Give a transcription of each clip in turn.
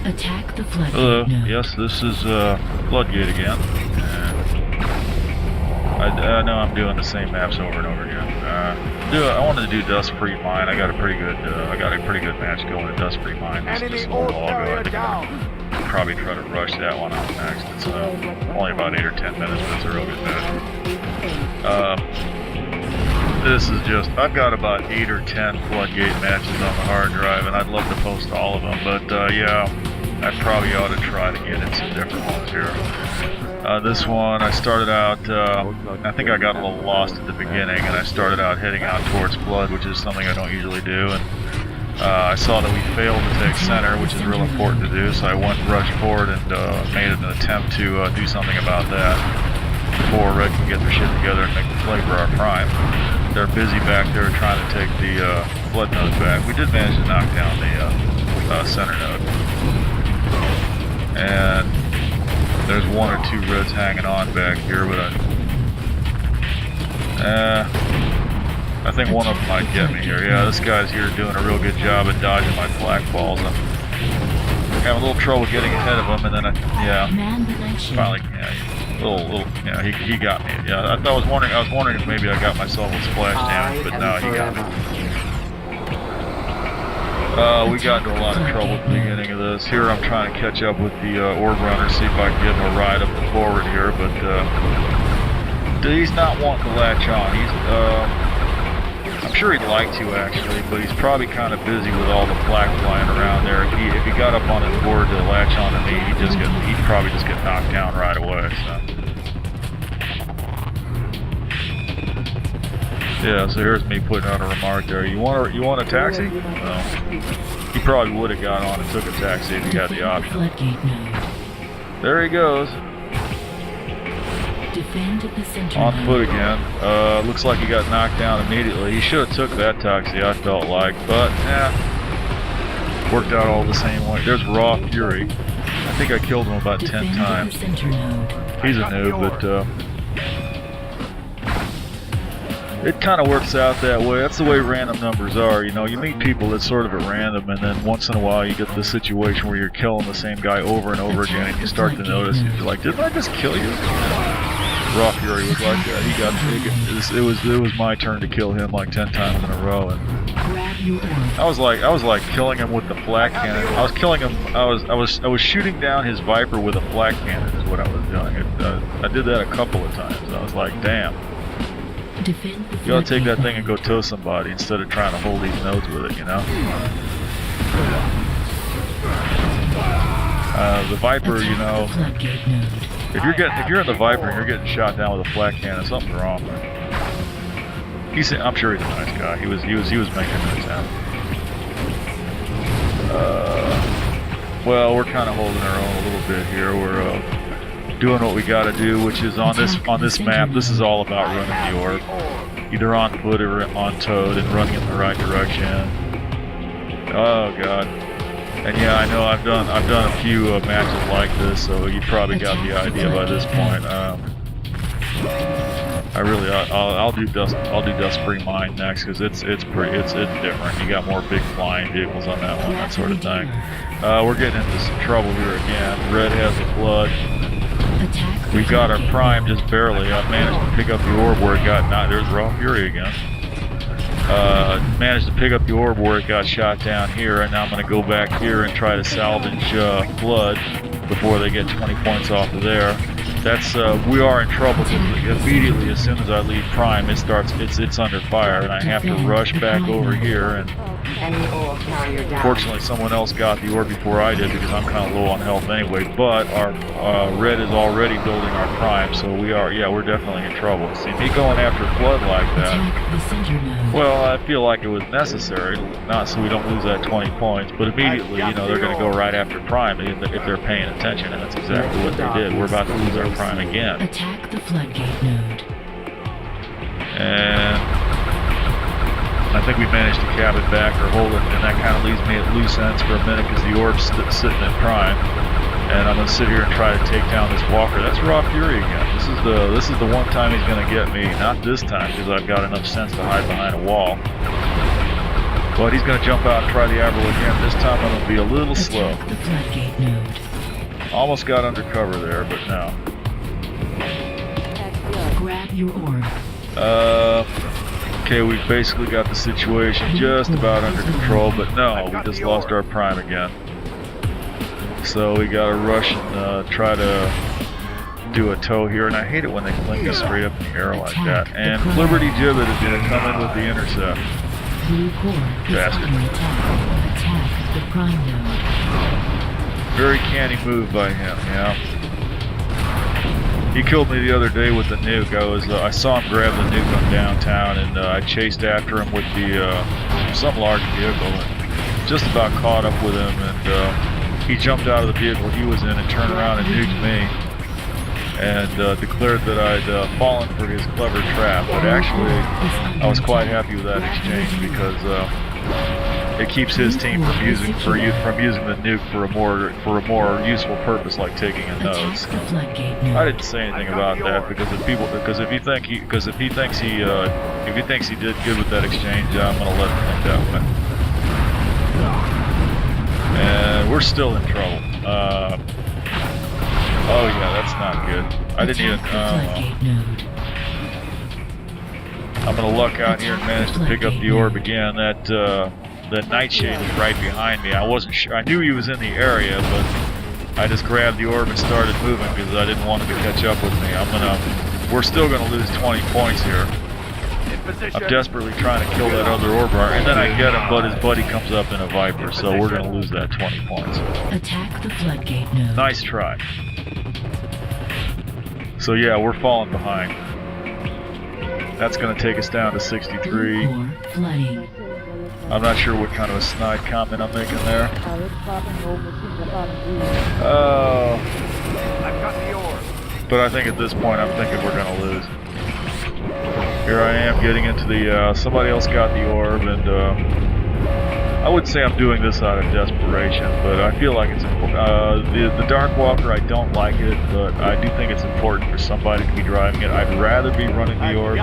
Attack the floodgate. Hello. node. Yes, this is Floodgate again. I know I'm doing the same maps over and over again. I wanted to do Dust Free Mine. I got a pretty good match going at Dust Free Mine. This normal I'll probably try to rush that one out next. It's only about 8 or 10 minutes, but it's a real good match. This is just, I've got about 8 or 10 Floodgate matches on the hard drive, and I'd love to post all of them, but yeah, I probably ought to try to get in some different ones here. This one, I started out, I think I got a little lost at the beginning, and I started out heading out towards Flood, which is something I don't usually do, and I saw that we failed to take center, which is real important to do, so I rushed forward and made an attempt to do something about that before Red can get their shit together and make the play for our prime. They're busy back there trying to take the Flood node back. We did manage to knock down the center node. And there's 1 or 2 Reds hanging on back here, but I think one of them might get me here. Yeah, this guy's here doing a real good job at dodging my flak balls. I'm having a little trouble getting ahead of him, and then finally, he got me. Yeah, I was wondering if maybe I got myself a splash damage, but no, he got me. We got into a lot of trouble at the beginning of this. Here I'm trying to catch up with the orb runner, see if I can get him a ride up the forward here, but he's not wanting to latch on. I'm sure he'd like to actually, but he's probably kind of busy with all the flak flying around there. If he got up on his board to latch on to me, he'd probably just get knocked down right away. So. Yeah, so here's me putting out a remark there. You want a taxi? Well, he probably would have got on and took a taxi if he had the option. There he goes. On foot again. Looks like he got knocked down immediately. He should have took that taxi, I felt like, but worked out all the same way. There's Raw Fury. I think I killed him about 10 times. He's a noob, but it kind of works out that way. That's the way random numbers are. You know, you meet people that's sort of at random, and then once in a while you get the situation where you're killing the same guy over and over again, and you start to notice, you're like, didn't I just kill you? Raw Fury was like that. It was my turn to kill him like 10 times in a row, and I was like killing him with the flak cannon. I was killing him. I was shooting down his Viper with a flak cannon is what I was doing. I did that a couple of times. I was like, damn. You ought to take that thing and go tow somebody instead of trying to hold these nodes with it, you know? The Viper, you know, if you're in the Viper and you're getting shot down with a flak cannon, something's wrong. I'm sure he's a nice guy. He was making an attempt. Well, we're kind of holding our own a little bit here. We're doing what we got to do, which is on this map. This is all about running the orb, either on foot or on toad, and running in the right direction. Oh God! And yeah, I know I've done a few matches like this, so you probably got the idea by this point. I'll do Dust Free Mine next because it's different. You got more big flying vehicles on that one, that sort of thing. We're getting into some trouble here again. Red has a flood. We got our prime just barely. I managed to pick up the orb where it got knocked. There's Raw Fury again. Managed to pick up the orb where it got shot down here, and now I'm going to go back here and try to salvage Flood before they get 20 points off of there. That's we are in trouble because immediately as soon as I leave prime, it's under fire, and I have to rush back over here. And fortunately, someone else got the orb before I did because I'm kind of low on health anyway. But our Red is already building our prime, so we're definitely in trouble. See, me going after Flood like that, well, I feel like it was necessary, not so we don't lose that 20 points, but immediately, you know, they're going to go right after prime if they're paying attention, and that's exactly what they did. We're about to lose our prime again. Attack the floodgate node. And I think we managed to cap it back or hold it, and that kind of leaves me at loose ends for a minute because the orb's sitting at prime. And I'm going to sit here and try to take down this walker. That's Raw Fury again. This is the one time he's going to get me. Not this time because I've got enough sense to hide behind a wall. But he's going to jump out and try the Avril again. This time I'm going to be a little slow. Attack the floodgate node. Almost got under cover there, but no. Grab your orb. Okay, we've basically got the situation just about under control, but no, we just lost our prime again. So we gotta rush and try to do a tow here, and I hate it when they fling us straight up in the air like that. And Liberty Gibbet is gonna come in with the intercept. Blue core is Bastard. under attack. Attack the prime node. Very canny move by him, yeah. He killed me the other day with the nuke. I saw him grab the nuke on downtown, and I chased after him with the some large vehicle, and just about caught up with him. And he jumped out of the vehicle he was in and turned around and nuked me, and declared that I'd fallen for his clever trap. But actually, I was quite happy with that exchange because it keeps his team from using the nuke for a more useful purpose, like taking a nose. I didn't say anything about that because if he thinks he did good with that exchange, I'm gonna let him think that way. And we're still in trouble. Oh yeah, that's not good. I didn't even. I'm gonna luck out here and manage to pick up the orb again. That nightshade was right behind me. I wasn't sure. I knew he was in the area, but I just grabbed the orb and started moving because I didn't want him to catch up with me. We're still gonna lose 20 points here. I'm desperately trying to kill that other orb bar, and then I get him, but his buddy comes up in a Viper, so we're gonna lose that 20 points. Attack the floodgate node. Nice try. So yeah, we're falling behind. That's gonna take us down to 63. Core flooding. I'm not sure what kind of a snide comment I'm making there. Oh. But I think at this point I'm thinking we're gonna lose. Here I am getting into the, somebody else got the orb, and I wouldn't say I'm doing this out of desperation, but I feel like it's important. The Dark Walker, I don't like it, but I do think it's important for somebody to be driving it. I'd rather be running the orb.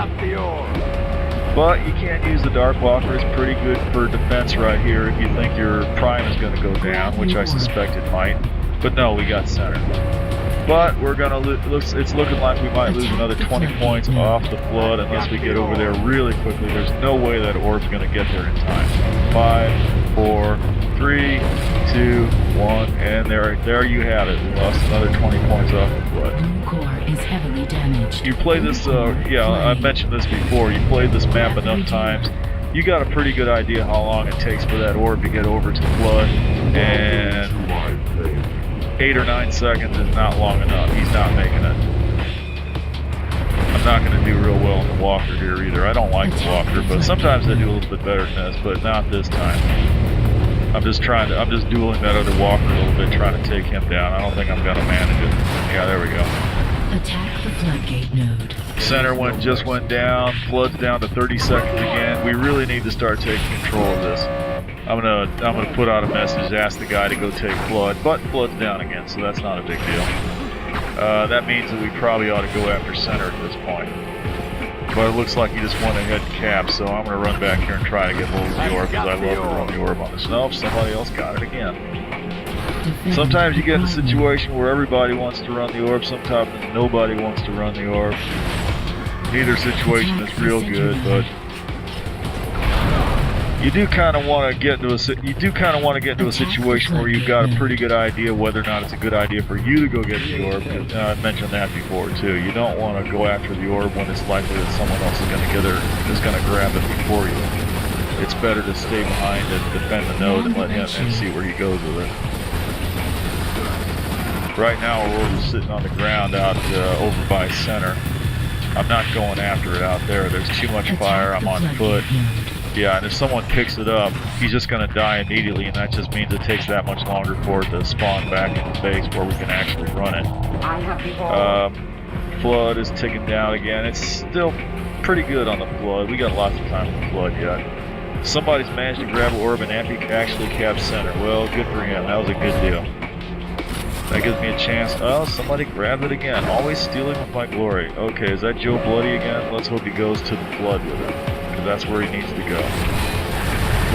But you can't use the Dark Walker. It's pretty good for defense right here if you think your prime is going to go down, which I suspect it might. But no, we got center. But we're going to it's looking like we might lose another 20 points off the flood unless we get over there really quickly. There's no way that orb's going to get there in time. 5, 4, 3, 2, 1, and there you have it. We lost another 20 points off the flood. Blue core is heavily damaged. You play this, yeah, I mentioned this before. You played this map enough times, you got a pretty good idea how long it takes for that orb to get over to the flood, and 8 or 9 seconds is not long enough. He's not making it. I'm not going to do real well in the walker here either. I don't like the walker, but sometimes I do a little bit better than this, but not this time. I'm just dueling that other walker a little bit, trying to take him down. I don't think I'm going to manage it. Yeah, there we go. Attack the floodgate node. Center just went down. Flood's down to 30 seconds again. We really need to start taking control of this. I'm gonna put out a message, ask the guy to go take flood, but flood's down again, so that's not a big deal. That means that we probably ought to go after center at this point. But it looks like he just went ahead and capped, so I'm gonna run back here and try to get hold of the orb because I love to run the orb on this. Nope, somebody else got it again. Sometimes you get in a situation where everybody wants to run the orb, sometimes nobody wants to run the orb. Neither situation is real good, but you do kind of want to get into a situation where you've got a pretty good idea whether or not it's a good idea for you to go get the orb. I've mentioned that before too. You don't want to go after the orb when it's likely that someone else is going to grab it before you. It's better to stay behind and defend the node and let him and see where he goes with it. Right now, our orb is sitting on the ground out over by center. I'm not going after it out there. There's too much fire. I'm on foot. Yeah, and if someone picks it up, he's just going to die immediately, and that just means it takes that much longer for it to spawn back into base where we can actually run it. Flood is ticking down again. It's still pretty good on the flood. We got lots of time on the flood yet. Somebody's managed to grab an orb and actually cap center. Well, good for him. That was a good deal. That gives me a chance. Oh, somebody grabbed it again. Always stealing with my glory. Okay, is that Joe Bloody again? Let's hope he goes to the flood with it, because that's where he needs to go.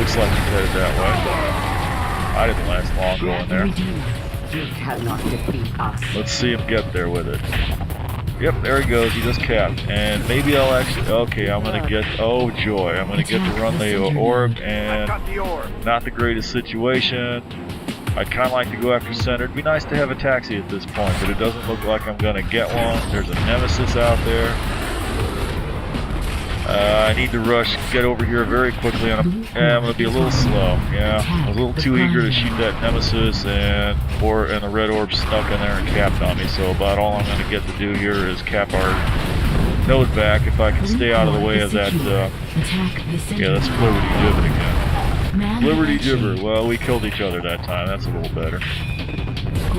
Looks like he's headed that way. I didn't last long going there. You cannot defeat us. Let's see him get there with it. Yep, there he goes. He just capped. And maybe I'll actually... Okay, I'm going to get... Oh, joy. I'm going to get to run the orb, and not the greatest situation. I'd kind of like to go after center. It'd be nice to have a taxi at this point, but it doesn't look like I'm going to get one. There's a nemesis out there. I need to rush, get over here very quickly. I'm going to be a little slow. Yeah, I was a little too eager to shoot that nemesis, and the red orb snuck in there and capped on me. So about all I'm going to get to do here is cap our node back if I can stay out of the way of that. Yeah, that's Liberty Gibbet again. Liberty Gibber. Well, we killed each other that time. That's a little better.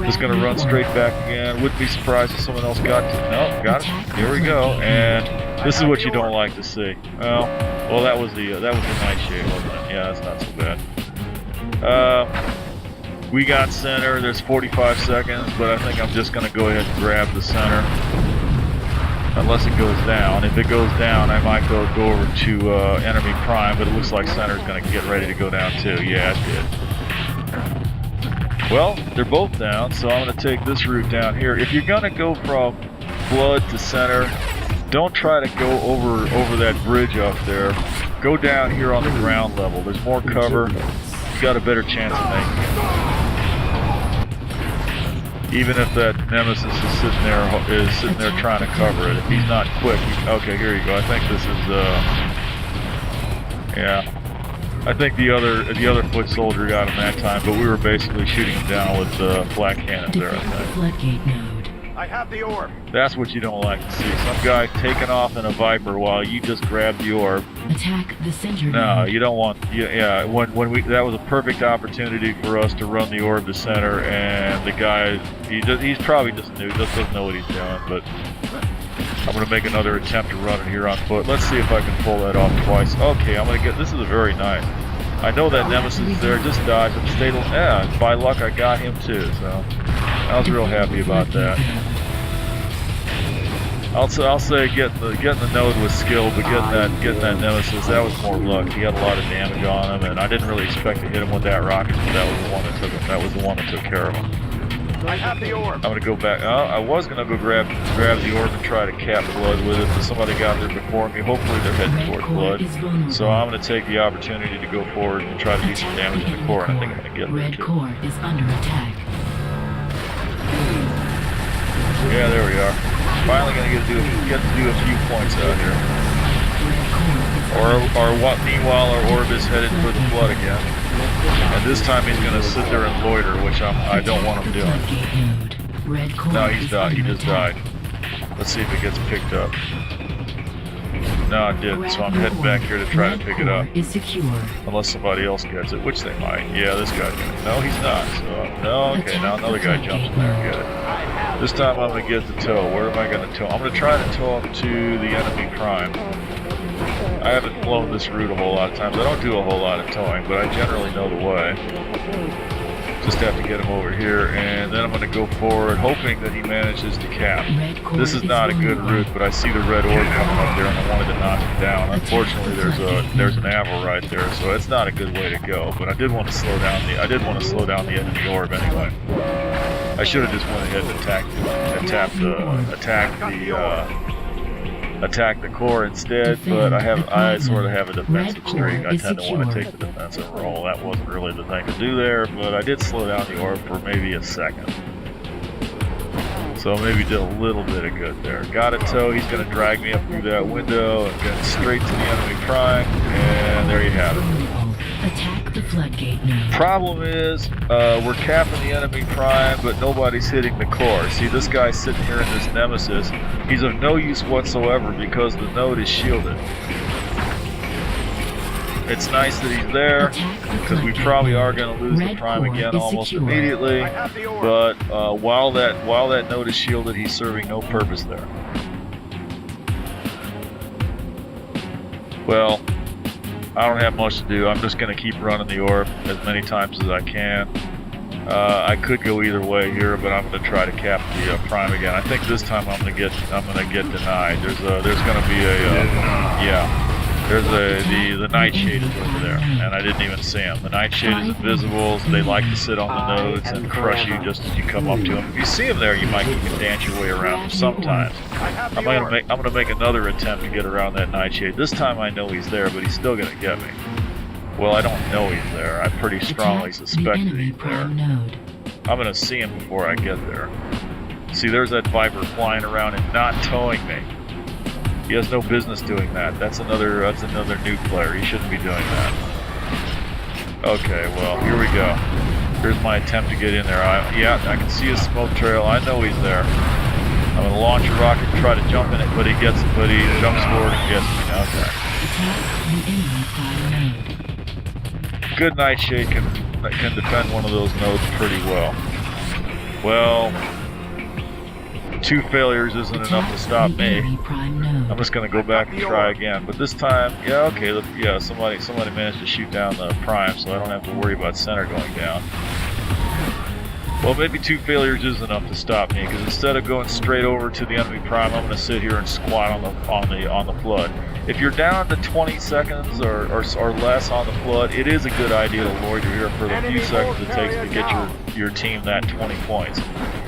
Just going to run straight back again. Wouldn't be surprised if someone else got to... No, got it. Here we go. And this is what you don't like to see. Well, that was the nightshade, wasn't it? Yeah, that's not so bad. We got center. There's 45 seconds, but I think I'm just going to go ahead and grab the center. Unless it goes down. If it goes down, I might go over to enemy prime, but it looks like center's going to get ready to go down too. Yeah, it did. Well, they're both down, so I'm going to take this route down here. If you're going to go from flood to center, don't try to go over that bridge up there. Go down here on the ground level. There's more cover. You got a better chance of making it. Even if that nemesis is sitting there trying to cover it. If he's not quick, okay, here you go. I think this is yeah. I think the other foot soldier got him that time, but we were basically shooting him down with flat cannons there, I think. Floodgate node. I have the orb. That's what you don't like to see. Some guy taking off in a Viper while you just grab the orb. Attack the center No, node. you don't want. Yeah, that was a perfect opportunity for us to run the orb to center, and the guy, he's probably just new, just doesn't know what he's doing. But I'm gonna make another attempt to run it here on foot. Let's see if I can pull that off twice. Okay, I'm gonna get. This is a very nice. I know that nemesis is there. Just dodged him. Stayed. Yeah, by luck I got him too. So I was real happy about that. I'll say getting the node was skill, but getting that nemesis, that was more luck. He had a lot of damage on him, and I didn't really expect to hit him with that rocket, but that was the one that took him. That was the one that took care of him. I have the orb. I'm gonna go back. I was gonna go grab the orb and try to cap blood with it, but somebody got there before me. Hopefully they're heading toward blood. So I'm gonna take the opportunity to go forward and try to do some damage to the core, and I think I'm gonna get there Red too. core is under attack. Yeah, there we are. Finally gonna get to do a few points out here. Meanwhile, our orb is headed for the flood again. And this time he's gonna sit there and loiter, which I don't want him doing. No, he's died. He just died. Let's see if it gets picked up. No, it didn't, so I'm heading back here to try to pick it up. Is secure. Unless somebody else gets it, which they might. Yeah, this guy's gonna. No, he's not. So, no, okay, now another guy jumps in there and get it. This time I'm gonna get the tow. Where am I gonna tow? I'm gonna try to tow up to the enemy prime. I haven't flown this route a whole lot of times. I don't do a whole lot of towing, but I generally know the way. Just have to get him over here, and then I'm going to go forward, hoping that he manages to cap. This is not a good route, but I see the red orb coming up there, and I wanted to knock him down. Unfortunately, there's an Avil right there, so it's not a good way to go. But I did want to slow down the enemy orb anyway. I should have just went ahead and attack the core instead, but I sort of have a defensive streak. I tend to want to take the defensive role. That wasn't really the thing to do there, but I did slow down the orb for maybe a second. So maybe did a little bit of good there. Got a tow. He's going to drag me up through that window and get straight to the enemy prime, and there you have it. Attack the floodgate node. Problem is, we're capping the enemy prime, but nobody's hitting the core. See, this guy's sitting here in this nemesis. He's of no use whatsoever because the node is shielded. It's nice that he's there, because we probably are going to lose the prime again almost immediately. But while that node is shielded, he's serving no purpose there. Well, I don't have much to do. I'm just going to keep running the orb as many times as I can. I could go either way here, but I'm going to try to cap the prime again. I think this time I'm going to get denied. There's going to be a yeah. There's the Nightshade is over there, and I didn't even see him. The Nightshade is invisible, so they like to sit on the nodes and crush you just as you come up to them. If you see him there, you might you can dance your way around him sometimes. I'm gonna make another attempt to get around that Nightshade. This time I know he's there, but he's still gonna get me. Well, I don't know he's there. I pretty strongly suspect that he's there. I'm gonna see him before I get there. See, there's that Viper flying around and not towing me. He has no business doing that. That's another nuke player. He shouldn't be doing that. Okay, well, here we go. Here's my attempt to get in there. Yeah, I can see his smoke trail. I know he's there. I'm gonna launch a rocket and try to jump in it, but he jumps forward and gets me. Okay. Good Nightshade can defend one of those nodes pretty well. Well, 2 failures isn't enough to stop me. I'm just gonna go back and try again. But this time, yeah, okay, yeah, somebody managed to shoot down the prime, so I don't have to worry about center going down. Well, maybe 2 failures is enough to stop me, because instead of going straight over to the enemy prime, I'm gonna sit here and squat on the flood. If you're down to 20 seconds or less on the flood, it is a good idea to loiter here for the few seconds it takes to get your team that 20 points.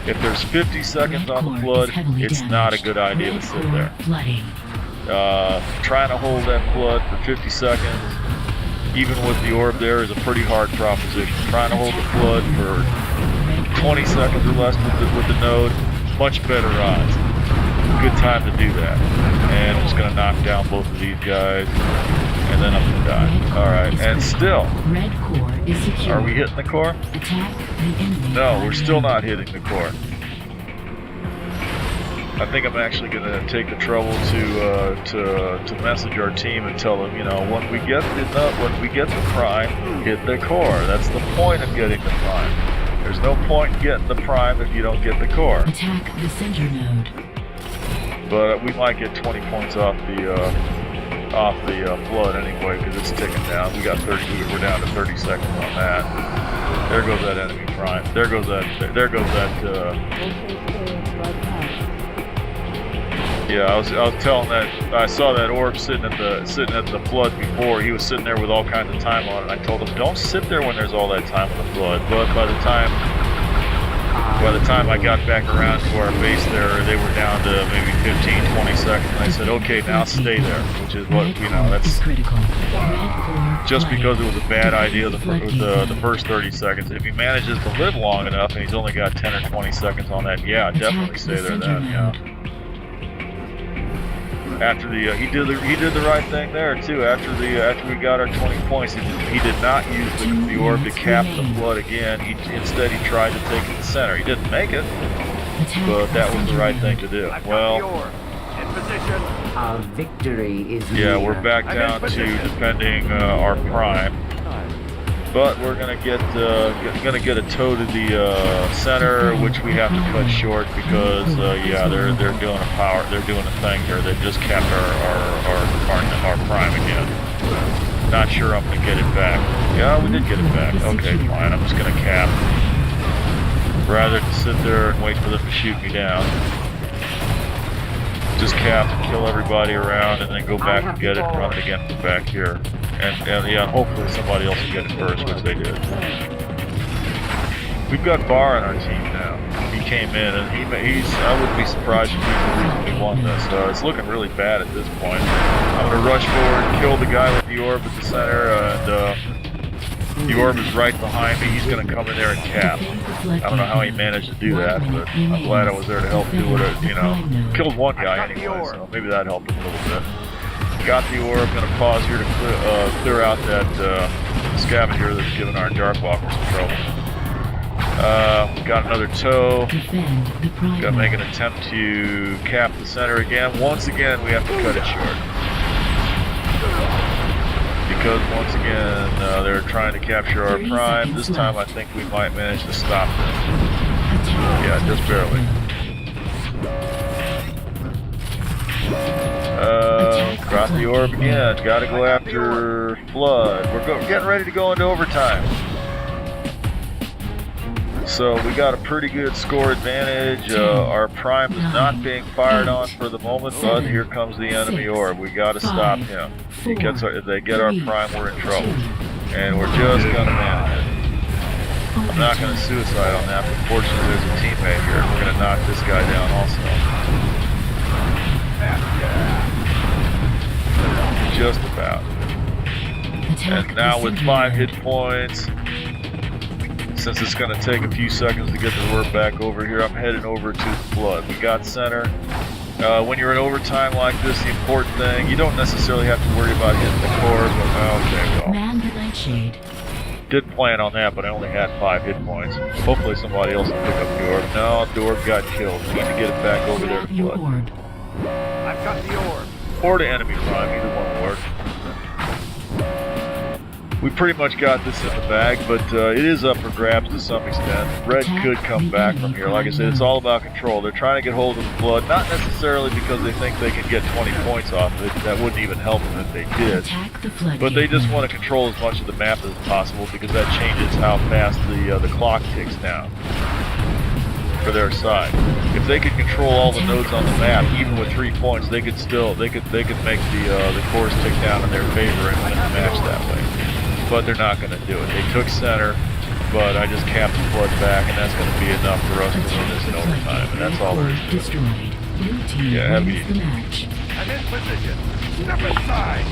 If there's 50 seconds on the flood, it's not a good idea to sit there. Trying to hold that flood for 50 seconds, even with the orb there, is a pretty hard proposition. Trying to hold the flood for 20 seconds or less with the node, much better odds. Good time to do that. And I'm just going to knock down both of these guys, and then I'm going to die. Alright, and still, are we hitting the core? No, we're still not hitting the core. I think I'm actually going to take the trouble to message our team and tell them, you know, when we get the prime, hit the core. That's the point of getting the prime. There's no point in getting the prime if you don't get the core. Attack the center node. But we might get 20 points off the flood anyway, because it's ticking down. We got 30. We're down to 30 seconds on that. There goes that enemy prime. There goes that. Yeah, I was telling that I saw that orb sitting at the flood before. He was sitting there with all kinds of time on it. I told him, don't sit there when there's all that time on the flood. But by the time I got back around to our base there, they were down to maybe 15, 20 seconds. And I said, okay, now stay there, which is what, you know, that's just because it was a bad idea the first 30 seconds. If he manages to live long enough and he's only got 10 or 20 seconds on that, yeah, definitely stay there then, yeah. After he did the right thing there too. After we got our 20 points, he did not use the orb to cap the flood again. Instead he tried to take it to center. He didn't make it, but that was the right thing to do. Well, our victory is yeah, we're back down to defending our prime, but we're gonna get a tow to the center, which we have to cut short because yeah, they're doing a thing here. They just capped our prime again. Not sure I'm gonna get it back. Yeah, we did get it back. Okay, fine. I'm just gonna cap rather than sit there and wait for them to shoot me down. Just cap and kill everybody around, and then go back and get it and run it again from back here. And yeah, hopefully somebody else will get it first, which they did. We've got Barr on our team now. He came in, and I wouldn't be surprised if he's the reason we won this. It's looking really bad at this point. I'm going to rush forward and kill the guy with the orb at the center, and the orb is right behind me. He's going to come in there and cap. I don't know how he managed to do that, but I'm glad I was there to help do it. You know, killed one guy anyway, so maybe that helped him a little bit. Got the orb. Going to pause here to clear out that scavenger that's giving our Darkwalker some trouble. Got another tow. Got to make an attempt to cap the center again. Once again, we have to cut it short. Because once again, they're trying to capture our prime. This time I think we might manage to stop them. Yeah, just barely. Drop the orb again. Gotta go after Flood. We're getting ready to go into overtime. So we got a pretty good score advantage. Our prime is not being fired on for the moment, but here comes the enemy orb. We got to stop him. He gets if they get our prime, we're in trouble, and we're just gonna manage it. I'm not gonna suicide on that, but fortunately there's a teammate here. We're gonna knock this guy down also. Just about. And now with 5 hit points, since it's going to take a few seconds to get the orb back over here, I'm heading over to the flood. We got center. When you're in overtime like this, the important thing, you don't necessarily have to worry about hitting the core, but okay, well. Man the nightshade. Did plan on that, but I only had 5 hit points. Hopefully somebody else will pick up the orb. No, the orb got killed. We need to get it back over there to Your flood. orb. I've got the orb. Or to enemy prime, either one will work. We pretty much got this in the bag, but it is up for grabs to some extent. Red could come back from here. Like I said, it's all about control. They're trying to get hold of the flood, not necessarily because they think they can get 20 points off of it. That wouldn't even help them if they did. Attack the floodgate. But they just want to control as much of the map as possible because that changes how fast the clock ticks down for their side. If they could control all the nodes on the map, even with 3 points, they could make the course tick down in their favor and win the match that way. But they're not going to do it. They took center, but I just capped the flood back, and that's going to be enough for us to win this in overtime, and that's all there is to it. Destroyed. Blue team Yeah, wins heavy. the match. I'm in position. Step aside.